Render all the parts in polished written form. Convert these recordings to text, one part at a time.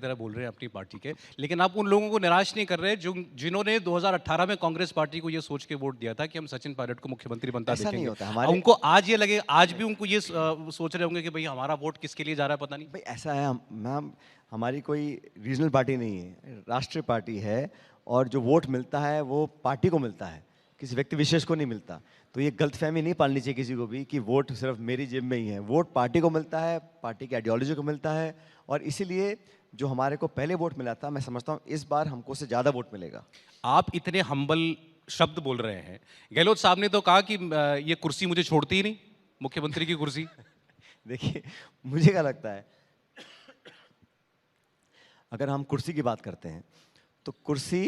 तरह बोल रहे हैं अपनी पार्टी के, लेकिन आप उन लोगों को निराश नहीं कर रहे जो जिन्होंने 2018 में कांग्रेस पार्टी को ये सोच के वोट दिया था कि हम सचिन पायलट को मुख्यमंत्री बनता ऐसा नहीं देखेंगे। होता हमारे। उनको आज ये लगे, आज भी उनको ये सोच रहे होंगे कि भाई हमारा वोट किसके लिए जा रहा है पता नहीं। भाई ऐसा है, मैम हमारी कोई रीजनल पार्टी नहीं है, राष्ट्रीय पार्टी है। और जो वोट मिलता है वो पार्टी को मिलता है, किसी व्यक्ति विशेष को नहीं मिलता। तो ये गलतफहमी नहीं पालनी चाहिए किसी को भी कि वोट सिर्फ मेरी जेब में ही है। वोट पार्टी को मिलता है, पार्टी की आइडियोलॉजी को मिलता है। और इसीलिए जो हमारे को पहले वोट मिला था, मैं समझता हूँ इस बार हमको उससे ज़्यादा वोट मिलेगा। आप इतने हम्बल शब्द बोल रहे हैं, गहलोत साहब ने तो कहा कि ये कुर्सी मुझे छोड़ती ही नहीं, मुख्यमंत्री की कुर्सी। देखिए, मुझे क्या लगता है, अगर हम कुर्सी की बात करते हैं तो कुर्सी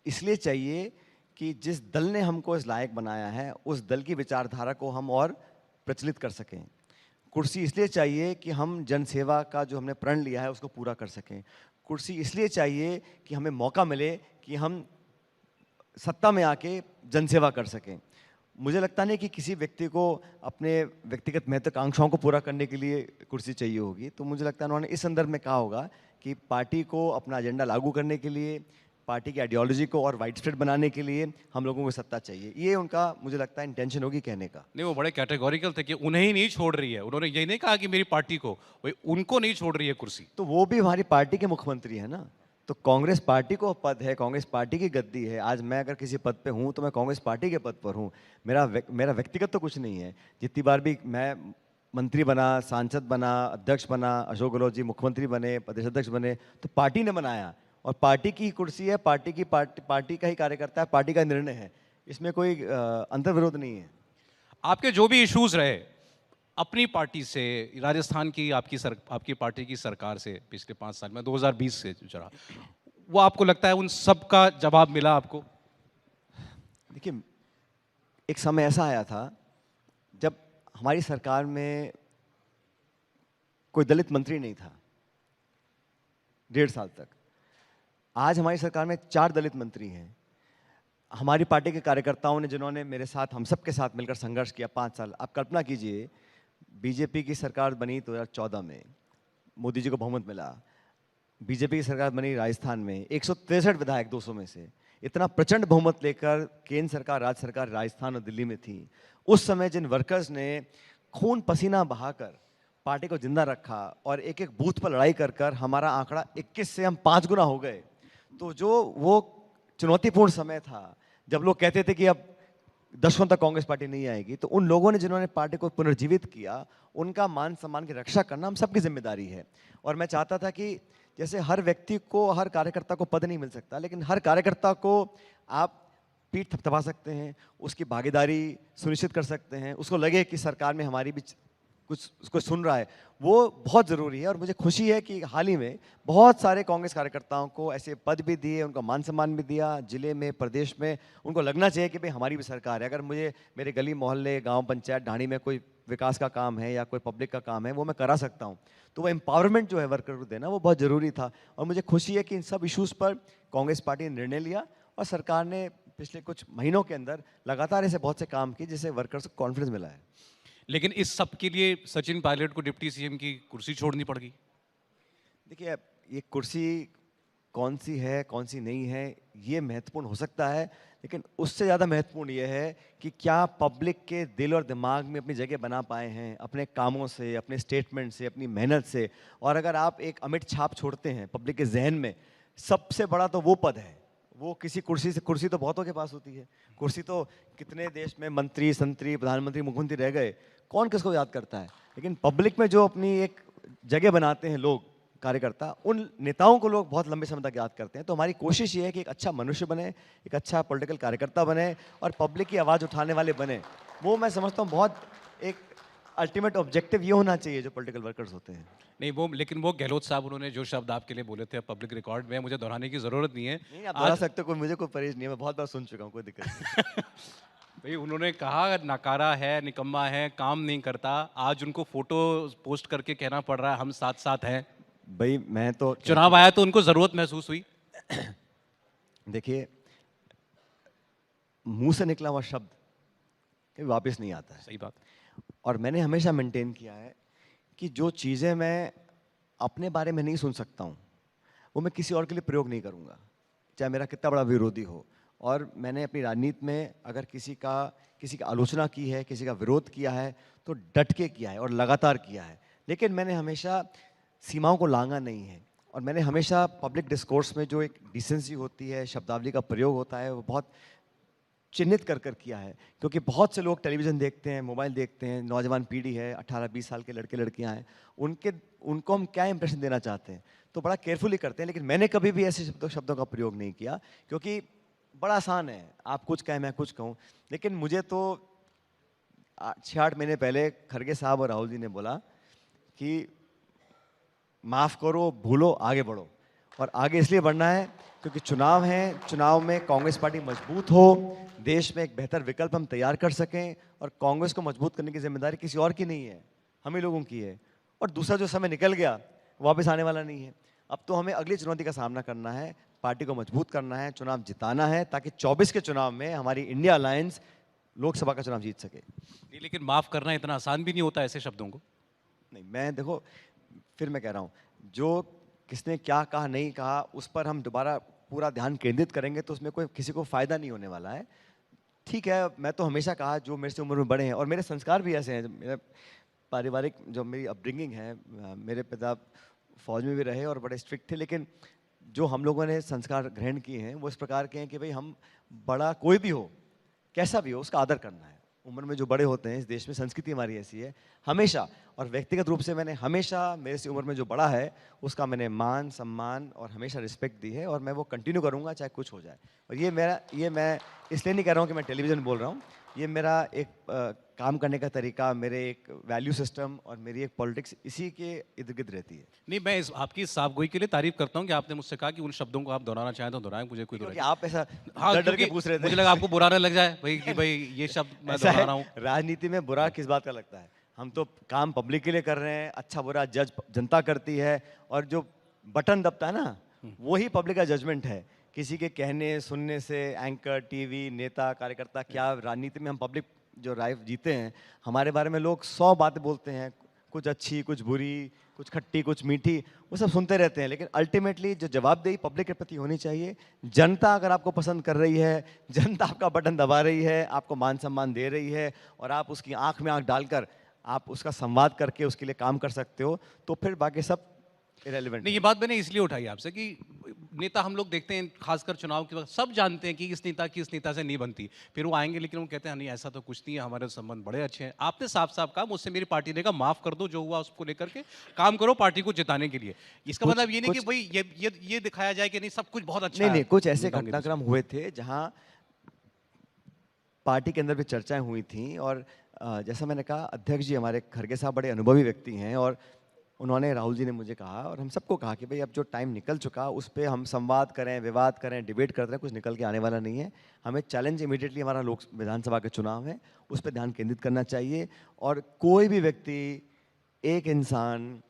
इसलिए चाहिए कि जिस दल ने हमको इस लायक बनाया है उस दल की विचारधारा को हम और प्रचलित कर सकें। कुर्सी इसलिए चाहिए कि हम जनसेवा का जो हमने प्रण लिया है उसको पूरा कर सकें। कुर्सी इसलिए चाहिए कि हमें मौका मिले कि हम सत्ता में आके जनसेवा कर सकें। मुझे लगता नहीं कि किसी व्यक्ति को अपने व्यक्तिगत महत्वाकांक्षाओं को पूरा करने के लिए कुर्सी चाहिए होगी। तो मुझे लगता है उन्होंने इस संदर्भ में कहा होगा कि पार्टी को अपना एजेंडा लागू करने के लिए, पार्टी की आइडियोलॉजी को और वाइड स्प्रेड बनाने के लिए हम लोगों को सत्ता चाहिए। ये उनका मुझे लगता है इंटेंशन होगी कहने का। नहीं, वो बड़े कैटेगोरिकल थे कि उन्हें ही नहीं छोड़ रही है। उन्होंने ये नहीं कहा कि मेरी पार्टी को, भाई उनको नहीं छोड़ रही है कुर्सी। तो वो भी हमारी पार्टी के मुख्यमंत्री है ना। तो कांग्रेस पार्टी को पद है, कांग्रेस पार्टी की गद्दी है। आज मैं अगर किसी पद पे हूँ तो मैं कांग्रेस पार्टी के पद पर हूँ। मेरा व्यक्तिगत तो कुछ नहीं है। जितनी बार भी मैं मंत्री बना, सांसद बना, अध्यक्ष बना, अशोक गहलोत जी मुख्यमंत्री बने, प्रदेश अध्यक्ष बने, तो पार्टी ने बनाया। और पार्टी की कुर्सी है, पार्टी का ही कार्यकर्ता है, पार्टी का निर्णय है। इसमें कोई अंतर्विरोध नहीं है। आपके जो भी इश्यूज रहे अपनी पार्टी से, राजस्थान की आपकी पार्टी की सरकार से पिछले 5 साल में, 2020 से जो चला, वो आपको लगता है उन सब का जवाब मिला आपको? देखिए, एक समय ऐसा आया था जब हमारी सरकार में कोई दलित मंत्री नहीं था 1.5 साल तक। आज हमारी सरकार में 4 दलित मंत्री हैं। हमारी पार्टी के कार्यकर्ताओं ने, जिन्होंने मेरे साथ, हम सब के साथ मिलकर संघर्ष किया 5 साल। आप कल्पना कीजिए, बीजेपी की सरकार बनी 2014 में, मोदी जी को बहुमत मिला। बीजेपी की सरकार बनी राजस्थान में, 163 विधायक 200 में से, इतना प्रचंड बहुमत लेकर केंद्र सरकार, राज्य सरकार राजस्थान और दिल्ली में थी। उस समय जिन वर्कर्स ने खून पसीना बहाकर पार्टी को जिंदा रखा और एक एक बूथ पर लड़ाई कर कर हमारा आंकड़ा 21 से हम 5 गुना हो गए। तो जो वो चुनौतीपूर्ण समय था जब लोग कहते थे कि अब दशकों तक कांग्रेस पार्टी नहीं आएगी, तो उन लोगों ने जिन्होंने पार्टी को पुनर्जीवित किया, उनका मान सम्मान की रक्षा करना हम सबकी जिम्मेदारी है। और मैं चाहता था कि जैसे हर व्यक्ति को, हर कार्यकर्ता को पद नहीं मिल सकता, लेकिन हर कार्यकर्ता को आप पीठ थपथपा सकते हैं, उसकी भागीदारी सुनिश्चित कर सकते हैं, उसको लगे कि सरकार में हमारी भी कुछ उसको सुन रहा है, वो बहुत ज़रूरी है। और मुझे खुशी है कि हाल ही में बहुत सारे कांग्रेस कार्यकर्ताओं को ऐसे पद भी दिए, उनका मान सम्मान भी दिया, जिले में, प्रदेश में। उनको लगना चाहिए कि भाई हमारी भी सरकार है। अगर मुझे मेरे गली मोहल्ले, गांव, पंचायत, ढाणी में कोई विकास का काम है या कोई पब्लिक का काम है, वो मैं करा सकता हूँ। तो वो एम्पावरमेंट जो है वर्कर को देना, वो बहुत ज़रूरी था। और मुझे खुशी है कि इन सब इशूज़ पर कांग्रेस पार्टी ने निर्णय लिया और सरकार ने पिछले कुछ महीनों के अंदर लगातार ऐसे बहुत से काम किए जिससे वर्कर्स को कॉन्फिडेंस मिला है। लेकिन इस सब के लिए सचिन पायलट को डिप्टी सीएम की कुर्सी छोड़नी पड़ गई। देखिए, ये कुर्सी कौन सी है, कौन सी नहीं है, ये महत्वपूर्ण हो सकता है, लेकिन उससे ज़्यादा महत्वपूर्ण ये है कि क्या पब्लिक के दिल और दिमाग में अपनी जगह बना पाए हैं अपने कामों से, अपने स्टेटमेंट से, अपनी मेहनत से। और अगर आप एक अमिट छाप छोड़ते हैं पब्लिक के जहन में, सबसे बड़ा तो वो पद है। वो किसी कुर्सी से, कुर्सी तो बहुतों के पास होती है, कुर्सी तो कितने देश में मंत्री, संतरी, प्रधानमंत्री, मुख्यमंत्री रह गए, कौन किसको याद करता है। लेकिन पब्लिक में जो अपनी एक जगह बनाते हैं लोग, कार्यकर्ता, उन नेताओं को लोग बहुत लंबे समय तक याद करते हैं। तो हमारी कोशिश ये है कि एक अच्छा मनुष्य बने, एक अच्छा पॉलिटिकल कार्यकर्ता बने और पब्लिक की आवाज़ उठाने वाले बने। वो मैं समझता हूँ बहुत एक अल्टीमेट ऑब्जेक्टिव ये होना चाहिए जो पॉलिटिकल वर्कर्स होते हैं। नहीं, वो लेकिन वो गहलोत साहब, उन्होंने जो शब्द आपके लिए बोले थे पब्लिक रिकॉर्ड में, मुझे दोहराने की जरूरत नहीं है। नहीं, आप दोहरा सकते हो, कोई मुझे कोई परहेज नहीं है, मैं बहुत बार सुन चुका हूँ, कोई दिक्कत नहीं। भाई उन्होंने कहा नकारा है, निकम्मा है, काम नहीं करता। आज उनको फोटो पोस्ट करके कहना पड़ रहा है हम साथ साथ हैं। भाई मैं तो चुनाव आया तो उनको जरूरत महसूस हुई। देखिए, मुंह से निकला हुआ शब्द कभी वापस नहीं आता है। सही बात। और मैंने हमेशा मेंटेन किया है कि जो चीज़ें मैं अपने बारे में नहीं सुन सकता हूँ, वो मैं किसी और के लिए प्रयोग नहीं करूँगा, चाहे मेरा कितना बड़ा विरोधी हो। और मैंने अपनी राजनीति में अगर किसी की आलोचना की है, किसी का विरोध किया है, तो डट के किया है और लगातार किया है। लेकिन मैंने हमेशा सीमाओं को लांघा नहीं है, और मैंने हमेशा पब्लिक डिस्कोर्स में जो एक डिसेंसी होती है, शब्दावली का प्रयोग होता है, वो बहुत चिन्हित कर कर किया है। क्योंकि बहुत से लोग टेलीविज़न देखते हैं, मोबाइल देखते हैं, नौजवान पीढ़ी है, 18-20 साल के लड़के लड़कियां हैं, उनको हम क्या इंप्रेशन देना चाहते हैं, तो बड़ा केयरफुली करते हैं। लेकिन मैंने कभी भी ऐसे शब्दों का प्रयोग नहीं किया, क्योंकि बड़ा आसान है, आप कुछ कहें मैं कुछ कहूँ। लेकिन मुझे तो 6-8 महीने पहले खड़गे साहब और राहुल जी ने बोला कि माफ़ करो, भूलो, आगे बढ़ो। और आगे इसलिए बढ़ना है क्योंकि चुनाव हैं, चुनाव में कांग्रेस पार्टी मजबूत हो, देश में एक बेहतर विकल्प हम तैयार कर सकें, और कांग्रेस को मजबूत करने की जिम्मेदारी किसी और की नहीं है, हम ही लोगों की है। और दूसरा जो समय निकल गया वापस आने वाला नहीं है। अब तो हमें अगली चुनौती का सामना करना है, पार्टी को मजबूत करना है, चुनाव जिताना है, ताकि 24 के चुनाव में हमारी इंडिया अलायंस लोकसभा का चुनाव जीत सके। नहीं, लेकिन माफ़ करना इतना आसान भी नहीं होता ऐसे शब्दों को। नहीं, मैं देखो, फिर मैं कह रहा हूँ, जो किसने क्या कहा नहीं कहा उस पर हम दोबारा पूरा ध्यान केंद्रित करेंगे तो उसमें कोई किसी को फ़ायदा नहीं होने वाला है। ठीक है, मैं तो हमेशा कहा, जो मेरे से उम्र में बड़े हैं, और मेरे संस्कार भी ऐसे हैं, मेरा पारिवारिक जो मेरी अपब्रिंगिंग है, मेरे पिता फौज में भी रहे और बड़े स्ट्रिक्ट थे, लेकिन जो हम लोगों ने संस्कार ग्रहण किए हैं वो इस प्रकार के हैं कि भाई, हम बड़ा कोई भी हो, कैसा भी हो, उसका आदर करना है। उम्र में जो बड़े होते हैं, इस देश में संस्कृति हमारी ऐसी है हमेशा। और व्यक्तिगत रूप से मैंने हमेशा मेरे से उम्र में जो बड़ा है उसका मैंने मान सम्मान और हमेशा रिस्पेक्ट दी है, और मैं वो कंटिन्यू करूँगा चाहे कुछ हो जाए। और ये मैं इसलिए नहीं कह रहा हूँ कि मैं टेलीविज़न बोल रहा हूँ, ये मेरा एक काम करने का तरीका, मेरे एक वैल्यू सिस्टम और मेरी एक पॉलिटिक्स इसी के इर्द गिर्द रहती है। नहीं, मैं आपकी इस साफगोई के लिए तारीफ करता हूँ कि आपने मुझसे कहा कि उन शब्दों को आप दोहराना चाहें तो दोहराएं, मुझे कोई क्योंकि दोहराए। आप ऐसा हाँ, डर डर के क्योंकि पूछ रहे थे। मुझे लगा आपको बुरा ना लग जाए भाई कि भाई ये शब्द मैं ऐसा दोहरा है, रहा हूँ। राजनीति में बुरा किस बात का लगता है? हम तो काम पब्लिक के लिए कर रहे हैं, अच्छा बुरा जज जनता करती है, और जो बटन दबता है ना, वही पब्लिक का जजमेंट है। किसी के कहने सुनने से एंकर, टीवी, नेता, कार्यकर्ता, क्या राजनीति में हम पब्लिक जो राय जीते हैं, हमारे बारे में लोग 100 बातें बोलते हैं, कुछ अच्छी, कुछ बुरी, कुछ खट्टी, कुछ मीठी, वो सब सुनते रहते हैं। लेकिन अल्टीमेटली जो जवाबदेही पब्लिक के प्रति होनी चाहिए, जनता अगर आपको पसंद कर रही है, जनता आपका बटन दबा रही है, आपको मान सम्मान दे रही है, और आप उसकी आंख में आंख डालकर आप उसका संवाद करके उसके लिए काम कर सकते हो, तो फिर बाकी सब इरेलीवेंट नहीं, ये बात मैंने इसलिए उठाई आपसे कि नेता हम लोग देखते हैं, खासकर चुनाव के वक्त सब जानते हैं कि इस नेता की इस नेता से नहीं बनती, फिर वो आएंगे लेकिन वो कहते हैं नहीं ऐसा तो कुछ नहीं है, हमारे संबंध बड़े अच्छे हैं। आपने साफ साफ कहा मुझसे मेरी पार्टी ने कहा माफ कर दो, जो हुआ उसको लेकर के काम करो पार्टी को जिताने के लिए। इसका कुछ- मतलब ये नहीं कि कुछ- भाई ये दिखाया जाए कि नहीं सब कुछ बहुत अच्छा नहीं है नहीं, कुछ ऐसे नेताओं के बीच। घटनाक्रम हुए थे जहां पार्टी के अंदर भी चर्चाएं हुई थी, और जैसा मैंने कहा, अध्यक्ष जी हमारे खड़गे साहब बड़े अनुभवी व्यक्ति हैं, और उन्होंने, राहुल जी ने मुझे कहा और हम सबको कहा कि भाई अब जो टाइम निकल चुका उस पर हम संवाद करें, विवाद करें, डिबेट करते हैं, कुछ निकल के आने वाला नहीं है। हमें चैलेंज इमीडिएटली हमारा लोक विधानसभा के चुनाव है, उस पर ध्यान केंद्रित करना चाहिए। और कोई भी व्यक्ति, एक इंसान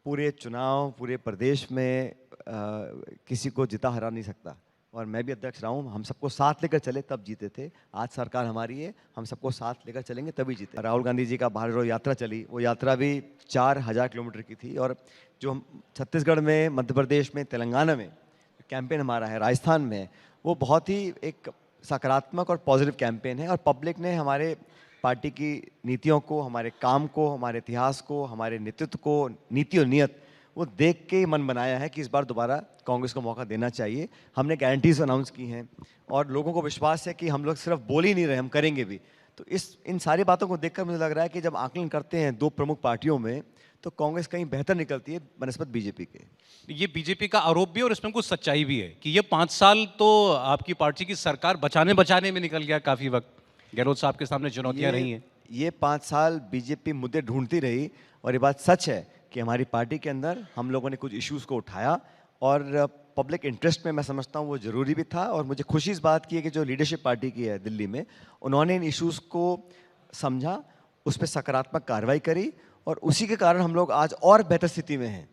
पूरे चुनाव, पूरे प्रदेश में किसी को जिता हरा नहीं सकता। और मैं भी अध्यक्ष रहा हूँ, हम सबको साथ लेकर चले तब जीते थे। आज सरकार हमारी है, हम सबको साथ लेकर चलेंगे तभी जीते। राहुल गांधी जी का भारत जोड़ो यात्रा चली, वो यात्रा भी 4000 किलोमीटर की थी। और जो हम छत्तीसगढ़ में, मध्य प्रदेश में, तेलंगाना में कैंपेन हमारा है, राजस्थान में है, वो बहुत ही एक सकारात्मक और पॉजिटिव कैंपेन है। और पब्लिक ने हमारे पार्टी की नीतियों को, हमारे काम को, हमारे इतिहास को, हमारे नेतृत्व को, नीति और नियत, वो देख के ही मन बनाया है कि इस बार दोबारा कांग्रेस को मौका देना चाहिए। हमने गारंटीज अनाउंस की हैं और लोगों को विश्वास है कि हम लोग सिर्फ बोल ही नहीं रहे, हम करेंगे भी। तो इन सारी बातों को देखकर मुझे लग रहा है कि जब आकलन करते हैं दो प्रमुख पार्टियों में, तो कांग्रेस कहीं बेहतर निकलती है बनस्पत बीजेपी के। ये बीजेपी का आरोप भी है और इसमें कुछ सच्चाई भी है कि ये 5 साल तो आपकी पार्टी की सरकार बचाने में निकल गया। काफी वक्त गहलोत साहब के सामने चुनौतियां रही हैं। ये 5 साल बीजेपी मुद्दे ढूंढती रही, और ये बात सच है कि हमारी पार्टी के अंदर हम लोगों ने कुछ इश्यूज को उठाया, और पब्लिक इंटरेस्ट में मैं समझता हूँ वो ज़रूरी भी था। और मुझे खुशी इस बात की है कि जो लीडरशिप पार्टी की है दिल्ली में, उन्होंने इन इश्यूज़ को समझा, उस पर सकारात्मक कार्रवाई करी, और उसी के कारण हम लोग आज और बेहतर स्थिति में हैं।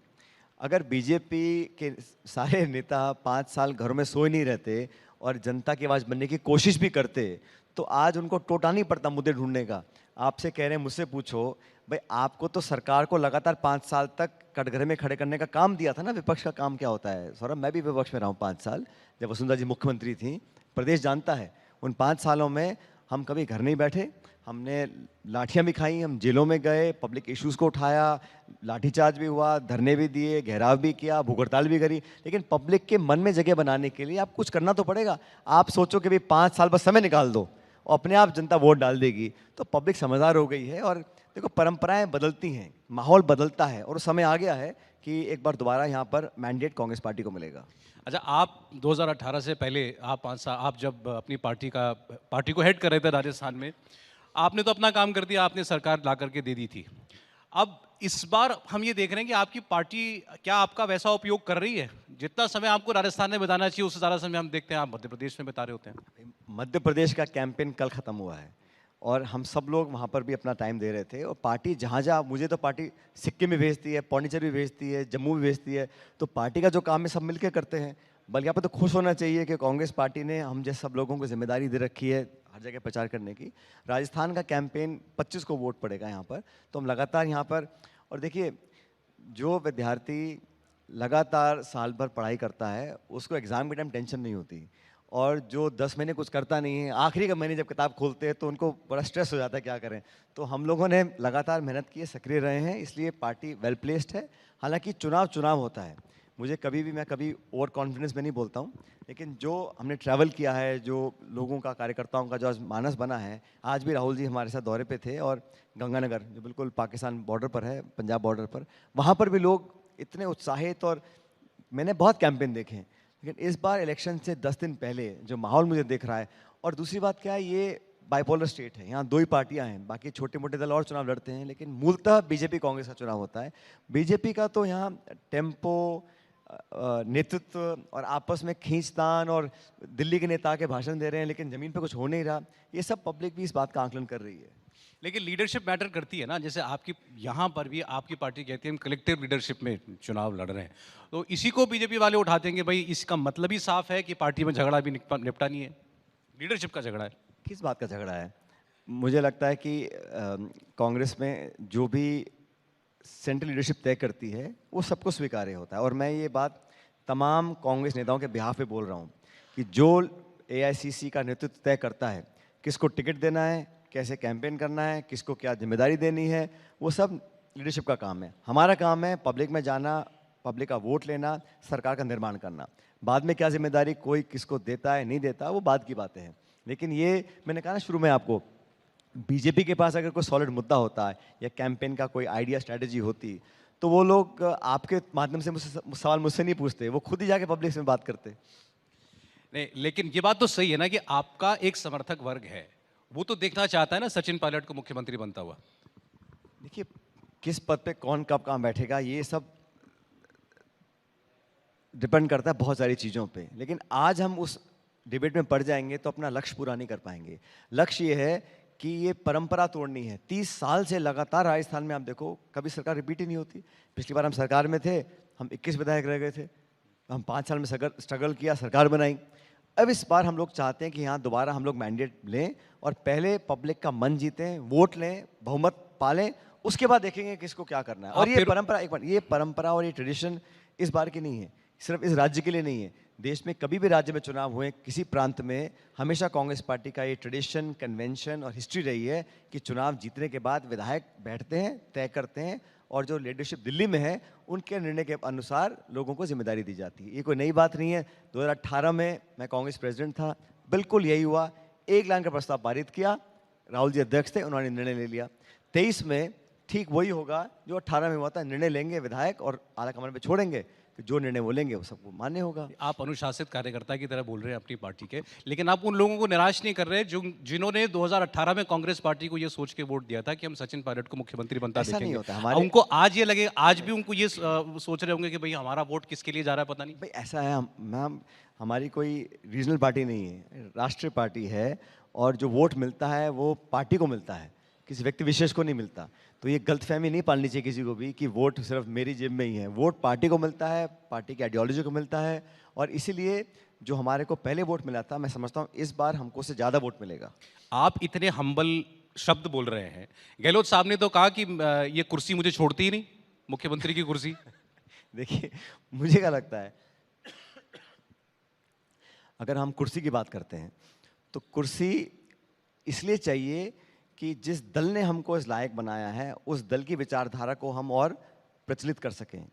अगर बीजेपी के सारे नेता 5 साल घरों में सोए नहीं रहते और जनता की आवाज़ बनने की कोशिश भी करते, तो आज उनको टोटा नहीं पड़ता मुद्दे ढूंढने का। आपसे कह रहे हैं, मुझसे पूछो, भाई आपको तो सरकार को लगातार 5 साल तक कटघरे में खड़े करने का काम दिया था ना। विपक्ष का काम क्या होता है सौरभ? मैं भी विपक्ष में रहा हूँ 5 साल, जब वसुंधरा जी मुख्यमंत्री थी। प्रदेश जानता है उन 5 सालों में हम कभी घर नहीं बैठे, हमने लाठियां भी खाई, हम जेलों में गए, पब्लिक इश्यूज को उठाया, लाठीचार्ज भी हुआ, धरने भी दिए, घेराव भी किया, भूख हड़ताल भी करी। लेकिन पब्लिक के मन में जगह बनाने के लिए आप कुछ करना तो पड़ेगा। आप सोचो कि भाई 5 साल बस समय निकाल दो और अपने आप जनता वोट डाल देगी, तो पब्लिक समझदार हो गई है। और देखो परंपराएं बदलती हैं, माहौल बदलता है और समय आ गया है कि एक बार दोबारा यहाँ पर मैंडेट कांग्रेस पार्टी को मिलेगा। अच्छा, आप 2018 से पहले आप 5 साल आप जब अपनी पार्टी को हेड कर रहे थे राजस्थान में, आपने तो अपना काम कर दिया, आपने सरकार ला करके दे दी थी। अब इस बार हम ये देख रहे हैं कि आपकी पार्टी क्या आपका वैसा उपयोग कर रही है? जितना समय आपको राजस्थान में बिताना चाहिए उससे ज़्यादा समय हम देखते हैं आप मध्य प्रदेश में बिता रहे होते हैं। मध्य प्रदेश का कैंपेन कल खत्म हुआ है और हम सब लोग वहाँ पर भी अपना टाइम दे रहे थे। और पार्टी जहाँ जहाँ, मुझे तो पार्टी सिक्किम भी भेजती है, पौंडीचेरी भी भेजती है, जम्मू भी भेजती है, तो पार्टी का जो काम है सब मिलकर करते हैं। बल्कि यहाँ पर तो खुश होना चाहिए कि कांग्रेस पार्टी ने हम जैसे सब लोगों को जिम्मेदारी दे रखी है हर जगह प्रचार करने की। राजस्थान का कैंपेन 25 को वोट पड़ेगा यहाँ पर, तो हम लगातार यहाँ पर। और देखिए, जो विद्यार्थी लगातार साल भर पढ़ाई करता है उसको एग्ज़ाम के टाइम टेंशन नहीं होती, और जो 10 महीने कुछ करता नहीं है, आखिरी के महीने जब किताब खोलते हैं तो उनको बड़ा स्ट्रेस हो जाता है क्या करें। तो हम लोगों ने लगातार मेहनत की है, सक्रिय रहे हैं, इसलिए पार्टी वेल प्लेस्ड है। हालांकि चुनाव होता है, मुझे मैं कभी ओवर कॉन्फिडेंस में नहीं बोलता हूँ, लेकिन जो हमने ट्रैवल किया है, जो लोगों का, कार्यकर्ताओं का जो आज मानस बना है। आज भी राहुल जी हमारे साथ दौरे पे थे और गंगानगर जो बिल्कुल पाकिस्तान बॉर्डर पर है, पंजाब बॉर्डर पर, वहाँ पर भी लोग इतने उत्साहित, और मैंने बहुत कैंपेन देखे हैं, लेकिन इस बार इलेक्शन से 10 दिन पहले जो माहौल मुझे दिख रहा है। और दूसरी बात क्या है, ये बाइपोलर स्टेट है, यहाँ 2 ही पार्टियां हैं, बाकी छोटे मोटे दल और चुनाव लड़ते हैं, लेकिन मूलतः बीजेपी कांग्रेस का चुनाव होता है। बीजेपी का तो यहाँ टेम्पो, नेतृत्व और आपस में खींचतान, और दिल्ली के नेता के भाषण दे रहे हैं लेकिन जमीन पे कुछ हो नहीं रहा। ये सब पब्लिक भी इस बात का आकलन कर रही है। लेकिन लीडरशिप मैटर करती है ना, जैसे आपकी यहाँ पर भी आपकी पार्टी कहती है हम कलेक्टिव लीडरशिप में चुनाव लड़ रहे हैं, तो इसी को बीजेपी वाले उठाते हैं कि भाई इसका मतलब ही साफ है कि पार्टी में झगड़ा भी निपटा नहीं है, लीडरशिप का झगड़ा है। किस बात का झगड़ा है? मुझे लगता है कि कांग्रेस में जो भी सेंट्रल लीडरशिप तय करती है वो सबको स्वीकार्य होता है। और मैं ये बात तमाम कांग्रेस नेताओं के बिहाफ पे बोल रहा हूँ कि जो एआईसीसी का नेतृत्व तय करता है, किसको टिकट देना है, कैसे कैंपेन करना है, किसको क्या जिम्मेदारी देनी है, वो सब लीडरशिप का काम है। हमारा काम है पब्लिक में जाना, पब्लिक का वोट लेना, सरकार का निर्माण करना। बाद में क्या जिम्मेदारी कोई किसको देता है नहीं देता, वो बाद की बातें हैं। लेकिन ये मैंने कहा ना शुरू में आपको, बीजेपी के पास अगर कोई सॉलिड मुद्दा होता है या कैंपेन का कोई आइडिया, स्ट्रैटेजी होती, तो वो लोग आपके माध्यम से मुझसे सवाल मुझसे नहीं पूछते, वो खुद ही जाके पब्लिक से बात करते। नहीं, लेकिन ये बात तो सही है ना कि आपका एक समर्थक वर्ग है, वो तो देखना चाहता है ना सचिन पायलट को मुख्यमंत्री बनता हुआ। देखिए, किस पद पे कौन कब कहाँ बैठेगा ये सब डिपेंड करता है बहुत सारी चीज़ों पे। लेकिन आज हम उस डिबेट में पड़ जाएंगे तो अपना लक्ष्य पूरा नहीं कर पाएंगे। लक्ष्य ये है कि ये परंपरा तोड़नी है। 30 साल से लगातार राजस्थान में आप देखो कभी सरकार रिपीट ही नहीं होती। पिछली बार हम सरकार में थे, हम 21 विधायक रह गए थे, हम 5 साल में स्ट्रगल किया, सरकार बनाई। अब इस बार हम लोग चाहते हैं कि यहाँ दोबारा हम लोग मैंडेट लें और पहले पब्लिक का मन जीतें, वोट लें, बहुमत पालें, उसके बाद देखेंगे किसको क्या करना है। और ये परंपरा, एक बार, ये परंपरा और ये ट्रेडिशन इस बार की नहीं है, सिर्फ इस राज्य के लिए नहीं है। देश में कभी भी राज्य में चुनाव हुए किसी प्रांत में, हमेशा कांग्रेस पार्टी का ये ट्रेडिशन, कन्वेंशन और हिस्ट्री रही है कि चुनाव जीतने के बाद विधायक बैठते हैं, तय करते हैं, और जो लीडरशिप दिल्ली में है उनके निर्णय के अनुसार लोगों को जिम्मेदारी दी जाती है। ये कोई नई बात नहीं है। 2018 में मैं कांग्रेस प्रेसिडेंट था, बिल्कुल यही हुआ। 1 लाख का प्रस्ताव पारित किया, राहुल जी अध्यक्ष थे, उन्होंने निर्णय ले लिया। 23 में ठीक वही होगा जो 18 में हुआ था। निर्णय लेंगे विधायक और आला कमान पे छोड़ेंगे कि जो निर्णय वो लेंगे वो सबको मान्य होगा। आप अनुशासित कार्यकर्ता की तरह बोल रहे हैं अपनी पार्टी के, लेकिन आप उन लोगों को निराश नहीं कर रहे जो जिन्होंने 2018 में कांग्रेस पार्टी को ये सोच के वोट दिया था कि हम सचिन पायलट को मुख्यमंत्री बनता ऐसा देखेंगे। नहीं होता हमारे। उनको आज ये लगे, आज भी उनको ये सोच रहे होंगे कि भाई हमारा वोट किसके लिए जा रहा है पता नहीं। भाई ऐसा है, मैम हमारी कोई रीजनल पार्टी नहीं है, राष्ट्रीय पार्टी है, और जो वोट मिलता है वो पार्टी को मिलता है, किसी व्यक्ति विशेष को नहीं मिलता। तो ये गलतफहमी नहीं पालनी चाहिए किसी को भी कि वोट सिर्फ मेरी जेब में ही है। वोट पार्टी को मिलता है, पार्टी की आइडियोलॉजी को मिलता है, और इसीलिए जो हमारे को पहले वोट मिला था, मैं समझता हूँ इस बार हमको उससे ज़्यादा वोट मिलेगा। आप इतने हम्बल शब्द बोल रहे हैं। गहलोत साहब ने तो कहा कि ये कुर्सी मुझे छोड़ती ही नहीं, मुख्यमंत्री की कुर्सी। देखिए, मुझे क्या लगता है, अगर हम कुर्सी की बात करते हैं तो कुर्सी इसलिए चाहिए कि जिस दल ने हमको इस लायक बनाया है उस दल की विचारधारा को हम और प्रचलित कर सकें।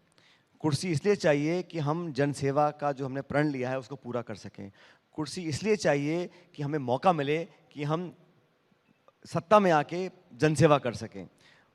कुर्सी इसलिए चाहिए कि हम जनसेवा का जो हमने प्रण लिया है उसको पूरा कर सकें। कुर्सी इसलिए चाहिए कि हमें मौका मिले कि हम सत्ता में आके जनसेवा कर सकें।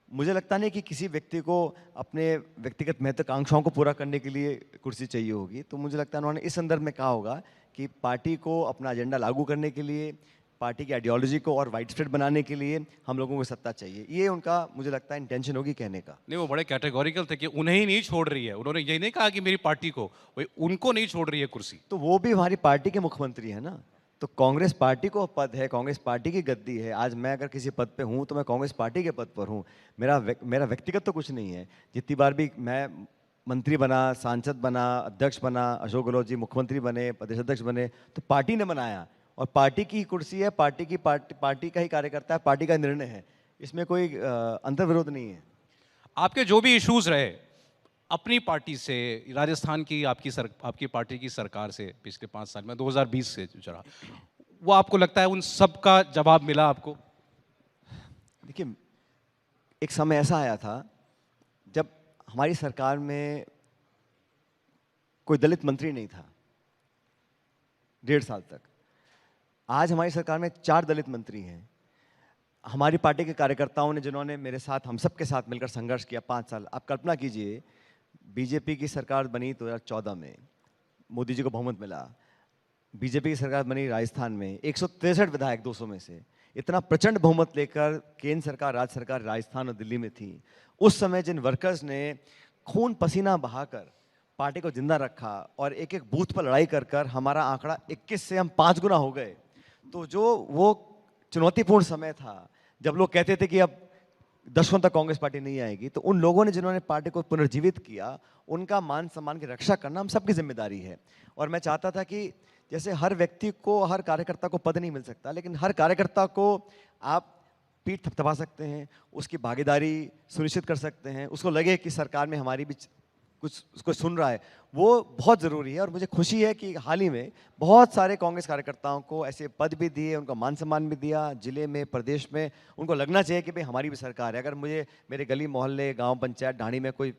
मुझे लगता नहीं कि किसी व्यक्ति को अपने व्यक्तिगत महत्वाकांक्षाओं को पूरा करने के लिए कुर्सी चाहिए होगी। तो मुझे लगता है उन्होंने इस संदर्भ में कहा होगा कि पार्टी को अपना एजेंडा लागू करने के लिए, पार्टी की आइडियोलॉजी को और वाइड स्प्रेड बनाने के लिए हम लोगों को सत्ता चाहिए। ये उनका मुझे लगता है इंटेंशन होगी कहने का। नहीं, वो बड़े कैटेगोरिकल थे कि उन्हें ही नहीं छोड़ रही है। उन्होंने ये नहीं कहा कि मेरी पार्टी को, वही उनको नहीं छोड़ रही है कुर्सी। तो वो भी हमारी पार्टी के मुख्यमंत्री है ना। तो कांग्रेस पार्टी को पद है, कांग्रेस पार्टी की गद्दी है। आज मैं अगर किसी पद पे हूँ तो मैं कांग्रेस पार्टी के पद पर हूँ। मेरा व्यक्तिगत तो कुछ नहीं है। जितनी बार भी मैं मंत्री बना, सांसद बना, अध्यक्ष बना, अशोक गहलोत जी मुख्यमंत्री बने, प्रदेश अध्यक्ष बने, तो पार्टी ने बनाया और पार्टी की कुर्सी है, पार्टी का ही कार्यकर्ता है, पार्टी का निर्णय है। इसमें कोई अंतर्विरोध नहीं है। आपके जो भी इश्यूज रहे अपनी पार्टी से, राजस्थान की आपकी पार्टी की सरकार से पिछले 5 साल में, 2020 से जो चला, वो आपको लगता है उन सब का जवाब मिला आपको? देखिए, एक समय ऐसा आया था जब हमारी सरकार में कोई दलित मंत्री नहीं था 1.5 साल तक। आज हमारी सरकार में 4 दलित मंत्री हैं। हमारी पार्टी के कार्यकर्ताओं ने, जिन्होंने मेरे साथ, हम सब के साथ मिलकर संघर्ष किया 5 साल। आप कल्पना कीजिए, बीजेपी की सरकार बनी 2014 में, मोदी जी को बहुमत मिला। बीजेपी की सरकार बनी राजस्थान में, 163 विधायक 200 में से, इतना प्रचंड बहुमत लेकर केंद्र सरकार, राज्य सरकार राजस्थान और दिल्ली में थी। उस समय जिन वर्कर्स ने खून पसीना बहाकर पार्टी को जिंदा रखा और एक एक बूथ पर लड़ाई कर कर हमारा आंकड़ा 21 से हम 5 गुना हो गए। तो जो वो चुनौतीपूर्ण समय था जब लोग कहते थे कि अब दशकों तक कांग्रेस पार्टी नहीं आएगी, तो उन लोगों ने जिन्होंने पार्टी को पुनर्जीवित किया, उनका मान सम्मान की रक्षा करना हम सबकी जिम्मेदारी है। और मैं चाहता था कि जैसे हर व्यक्ति को, हर कार्यकर्ता को पद नहीं मिल सकता, लेकिन हर कार्यकर्ता को आप पीठ थपथपा सकते हैं, उसकी भागीदारी सुनिश्चित कर सकते हैं, उसको लगे कि सरकार में हमारी भी कुछ उसको सुन रहा है, वो बहुत ज़रूरी है। और मुझे खुशी है कि हाल ही में बहुत सारे कांग्रेस कार्यकर्ताओं को ऐसे पद भी दिए, उनका मान सम्मान भी दिया, जिले में, प्रदेश में। उनको लगना चाहिए कि भाई हमारी भी सरकार है। अगर मुझे मेरे गली मोहल्ले, गांव पंचायत, ढाणी में कोई